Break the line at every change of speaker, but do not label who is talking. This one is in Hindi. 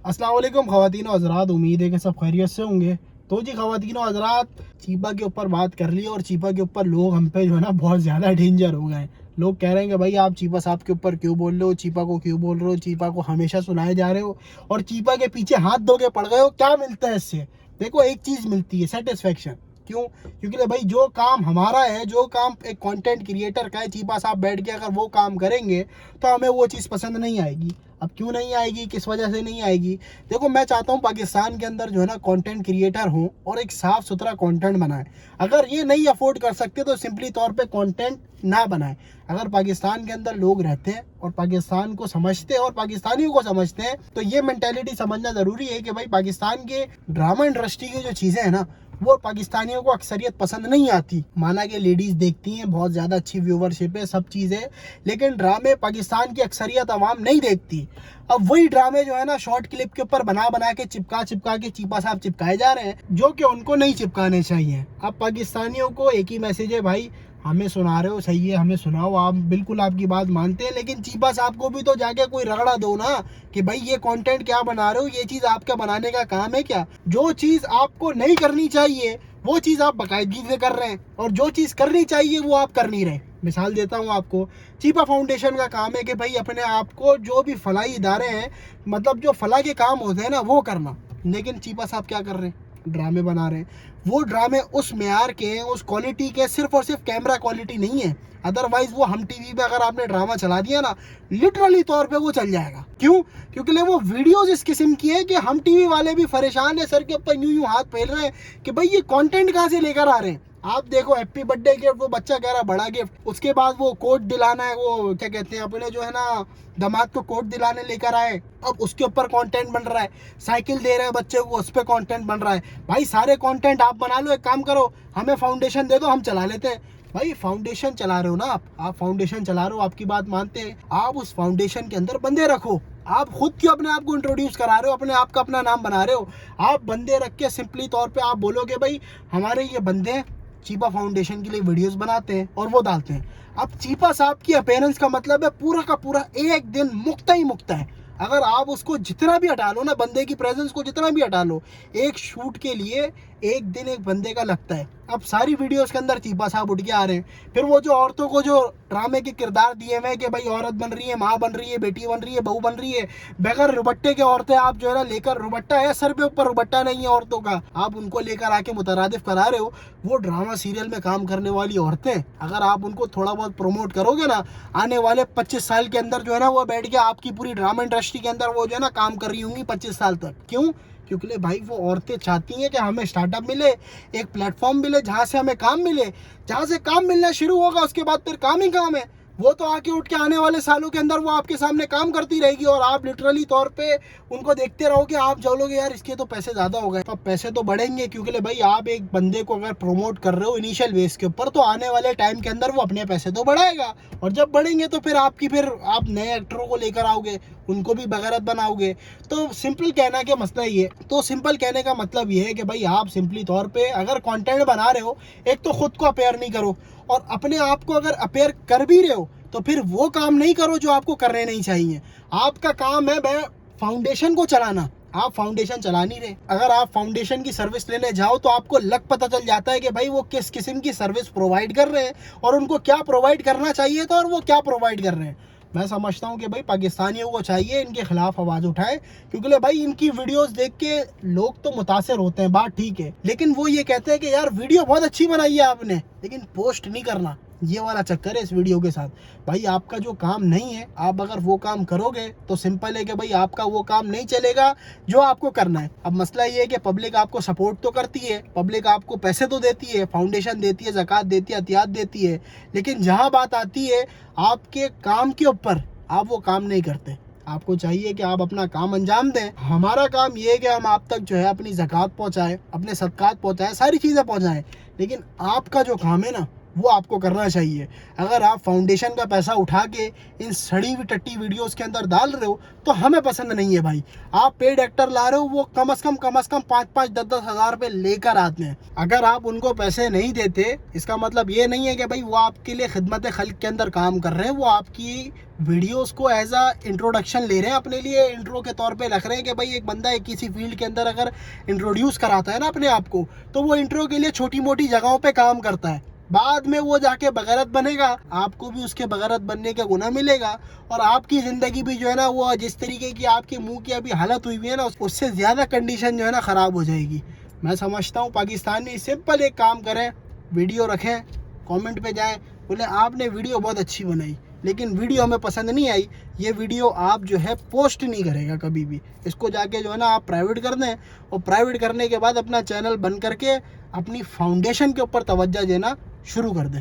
अस्सलाम वालेकुम ख़वातीनो हज़रात, उम्मीद है कि सब खैरियत से होंगे। तो जी ख़वातीनो हज़रात, चीपा के ऊपर बात कर ली और चीपा के ऊपर लोग हम पे जो है ना बहुत ज़्यादा डेंजर हो गए हैं। लोग कह रहे हैं कि भाई आप चीपा साहब के ऊपर क्यों बोल रहे हो, चीपा को क्यों बोल रहे हो, चीपा को हमेशा सुनाए जा रहे हो और चीपा के पीछे हाथ धो के पड़ गए हो। क्या मिलता है इससे? देखो, एक चीज़ मिलती है, सेटिस्फेक्शन। क्यों? क्योंकि भाई जो काम हमारा है, जो काम एक कंटेंट क्रिएटर का है, चीपा साहब बैठ के अगर वो काम करेंगे तो हमें वो चीज़ पसंद नहीं आएगी। अब क्यों नहीं आएगी, किस वजह से नहीं आएगी? देखो, मैं चाहता हूँ पाकिस्तान के अंदर जो है ना कंटेंट क्रिएटर हो और एक साफ सुथरा कंटेंट बनाए। अगर ये नहीं अफोर्ड कर सकते तो सिंपली तौर पे कंटेंट ना बनाए। अगर पाकिस्तान के अंदर लोग रहते हैं और पाकिस्तान को समझते हैं और पाकिस्तानियों को समझते हैं तो ये मेंटेलिटी समझना ज़रूरी है कि भाई पाकिस्तान के ड्रामा इंडस्ट्री की जो चीज़ें हैं ना, वो पाकिस्तानियों को अक्सरियत पसंद नहीं आती। माना कि लेडीज़ देखती हैं, बहुत ज़्यादा अच्छी व्यूवरशिप है, सब चीज़ें, लेकिन ड्रामे पाकिस्तान की अक्सरियत आवाम नहीं देखती। अब वही ड्रामे जो है ना शॉर्ट क्लिप के ऊपर बना बना के चिपका के चीपा साहब चिपकाए जा रहे हैं, जो कि उनको नहीं चिपकाने चाहिए। अब पाकिस्तानियों को एक ही मैसेज है, भाई हमें सुना रहे हो, सही है, हमें सुनाओ, आप बिल्कुल आपकी बात मानते हैं, लेकिन चीपा साहब को भी तो जाके कोई रगड़ा दो ना कि भाई ये कंटेंट क्या बना रहे हो, ये चीज़ आपका बनाने का काम है क्या? जो चीज़ आपको नहीं करनी चाहिए वो चीज़ आप बाकायदगी से कर रहे हैं और जो चीज़ करनी चाहिए वो आप कर नहीं रहे। मिसाल देता हूँ आपको, चीपा फाउंडेशन का काम है कि भाई अपने आप को जो भी फलाई इदारे हैं, मतलब जो फला के काम होते हैं ना, वो करना। लेकिन चीपा साहब क्या कर रहे हैं? ड्रामे बना रहे हैं। वो ड्रामे उस मेयार के हैं, उस क्वालिटी के, सिर्फ और सिर्फ कैमरा क्वालिटी नहीं है। अदरवाइज वो हम टीवी पे अगर आपने ड्रामा चला दिया ना, लिटरली तौर पे वो चल जाएगा। क्यों? क्योंकि वो वीडियोस इस किस्म की है कि हम टीवी वाले भी परेशान है, सर के ऊपर यूं यूं हाथ फेर रहे हैं कि भाई ये कंटेंट कहाँ से लेकर आ रहे हैं। आप देखो, हैप्पी बर्थडे गिफ्ट, वो बच्चा कह रहा बड़ा गिफ्ट, उसके बाद वो कोट दिलाना है, वो क्या कहते हैं अपने जो है ना दामाद को कोट दिलाने लेकर आए, अब उसके ऊपर कंटेंट बन रहा है। साइकिल दे रहे हैं बच्चे को, उस पर कंटेंट बन रहा है। भाई सारे कंटेंट आप बना लो, एक काम करो, हमें फाउंडेशन दे दो, हम चला लेते हैं। भाई फाउंडेशन चला रहे हो ना आप फाउंडेशन चला रहे हो, आपकी बात मानते हैं, आप उस फाउंडेशन के अंदर बंदे रखो। आप खुद क्यों अपने आप को इंट्रोड्यूस करा रहे हो, अपने आप का अपना नाम बना रहे हो? आप बंदे रख के सिंपली तौर पे आप बोलोगे भाई हमारे ये बंदे चीपा फाउंडेशन के लिए वीडियोस बनाते हैं और वो डालते हैं। अब चीपा साहब की अपीयरेंस का मतलब है पूरा का पूरा एक दिन मुक्ता ही मुक्ता है। अगर आप उसको जितना भी हटा लो ना, बंदे की प्रेजेंस को जितना भी हटा लो, एक शूट के लिए एक दिन एक बंदे का लगता है। अब सारी वीडियोस के अंदर चीपा साहब उठ के आ रहे हैं। फिर वो जो औरतों को जो ड्रामे के किरदार दिए हुए हैं कि भाई औरत बन रही है, माँ बन रही है, बेटी बन रही है, बहू बन रही है, बगैर रुबट्टे के औरतें आप जो है ना लेकर, रुबट्टा है सर पे, ऊपर रुबट्टा नहीं है औरतों का, आप उनको लेकर आके मुतरादिफ करा रहे हो। वो ड्रामा सीरियल में काम करने वाली औरतें, अगर आप उनको थोड़ा बहुत प्रमोट करोगे ना, आने वाले 25 साल के अंदर जो है ना वो बैठ के आपकी पूरी ड्रामा इंडस्ट्री के अंदर वो जो है ना काम कर रही होंगी 25 साल तक। क्यों? क्योंकि भाई वो औरतें चाहती हैं कि हमें स्टार्टअप मिले, एक प्लेटफॉर्म मिले जहाँ से हमें काम मिले। जहाँ से काम मिलना शुरू होगा उसके बाद फिर काम ही काम है। वो तो आके उठ के आने वाले सालों के अंदर वो आपके सामने काम करती रहेगी और आप लिटरली तौर पे उनको देखते रहोगे। आप बोलोगे यार इसके तो पैसे ज़्यादा हो गए, तो पैसे तो बढ़ेंगे, क्योंकि भाई आप एक बंदे को अगर प्रमोट कर रहे हो इनिशियल बेस के ऊपर, तो आने वाले टाइम के अंदर वो अपने पैसे तो बढ़ाएगा और जब बढ़ेंगे तो फिर आप नए एक्टरों को लेकर आओगे, उनको भी बगैरत बनाओगे। तो सिंपल कहना के मसला ये, तो सिंपल कहने का मतलब ये है कि भाई आप सिंपली तौर पे अगर कंटेंट बना रहे हो, एक तो खुद को अपेयर नहीं करो, और अपने आप को अगर अपेयर कर भी रहे हो तो फिर वो काम नहीं करो जो आपको करने नहीं चाहिए। आपका काम है भाई फाउंडेशन को चलाना, आप फाउंडेशन चला नहीं रहे। अगर आप फाउंडेशन की सर्विस लेने जाओ तो आपको लग पता चल जाता है कि भाई वो किस किस्म की सर्विस प्रोवाइड कर रहे हैं और उनको क्या प्रोवाइड करना चाहिए था और वो क्या प्रोवाइड कर रहे हैं। मैं समझता हूँ कि भाई पाकिस्तानियों को चाहिए इनके खिलाफ आवाज़ उठाए, क्योंकि भाई इनकी वीडियोस देख के लोग तो मुतासिर होते हैं, बात ठीक है, लेकिन वो ये कहते हैं कि यार वीडियो बहुत अच्छी बनाई है आपने, लेकिन पोस्ट नहीं करना। ये वाला चक्कर है इस वीडियो के साथ। भाई आपका जो काम नहीं है, आप अगर वो काम करोगे तो सिंपल है कि भाई आपका वो काम नहीं चलेगा जो आपको करना है। अब मसला ये है कि पब्लिक आपको सपोर्ट तो करती है, पब्लिक आपको पैसे तो देती है, फाउंडेशन देती है, ज़कात देती है, अतियात देती है, लेकिन जहाँ बात आती है आपके काम के ऊपर, आप वो काम नहीं करते। आपको चाहिए कि आप अपना काम अंजाम दें। हमारा काम ये है कि हम आप तक जो है अपनी ज़कात पहुँचाएँ, अपने सदकात पहुँचाएँ, सारी चीज़ें पहुँचाएँ, लेकिन आपका जो काम है ना वो आपको करना चाहिए। अगर आप फाउंडेशन का पैसा उठा के इन सड़ी हुई टट्टी वीडियोस के अंदर डाल रहे हो तो हमें पसंद नहीं है भाई। आप पेड एक्टर ला रहे हो, वो कम से कम 5-5, 10-10 हज़ार रुपये लेकर आते हैं। अगर आप उनको पैसे नहीं देते, इसका मतलब ये नहीं है कि भाई वो आपके लिए खिदमत खल्क के अंदर काम कर रहे हैं। वो आपकी वीडियोस को एज अ इंट्रोडक्शन ले रहे हैं, अपने लिए इंट्रो के तौर पे रख रहे हैं कि भाई एक बंदा एक किसी फील्ड के अंदर अगर इंट्रोड्यूस कराता है ना अपने आप को, तो वो इंट्रो के लिए छोटी मोटी जगहों पे काम करता है। बाद में वो जाके बगैरत बनेगा, आपको भी उसके बगैरत बनने का गुनाह मिलेगा, और आपकी ज़िंदगी भी जो है ना वो जिस तरीके की आपके मुंह की अभी हालत हुई हुई है ना, उससे ज़्यादा कंडीशन जो है ना ख़राब हो जाएगी। मैं समझता हूँ पाकिस्तानी सिंपल एक काम करें, वीडियो रखें, कमेंट पे जाएं, बोले आपने वीडियो बहुत अच्छी बनाई, लेकिन वीडियो हमें पसंद नहीं आई, ये वीडियो आप जो है पोस्ट नहीं करेगा कभी भी। इसको जाके जो है ना आप प्राइवेट कर दें, और प्राइवेट करने के बाद अपना चैनल बंद करके अपनी फाउंडेशन के ऊपर तवज्जो देना शुरू कर दें।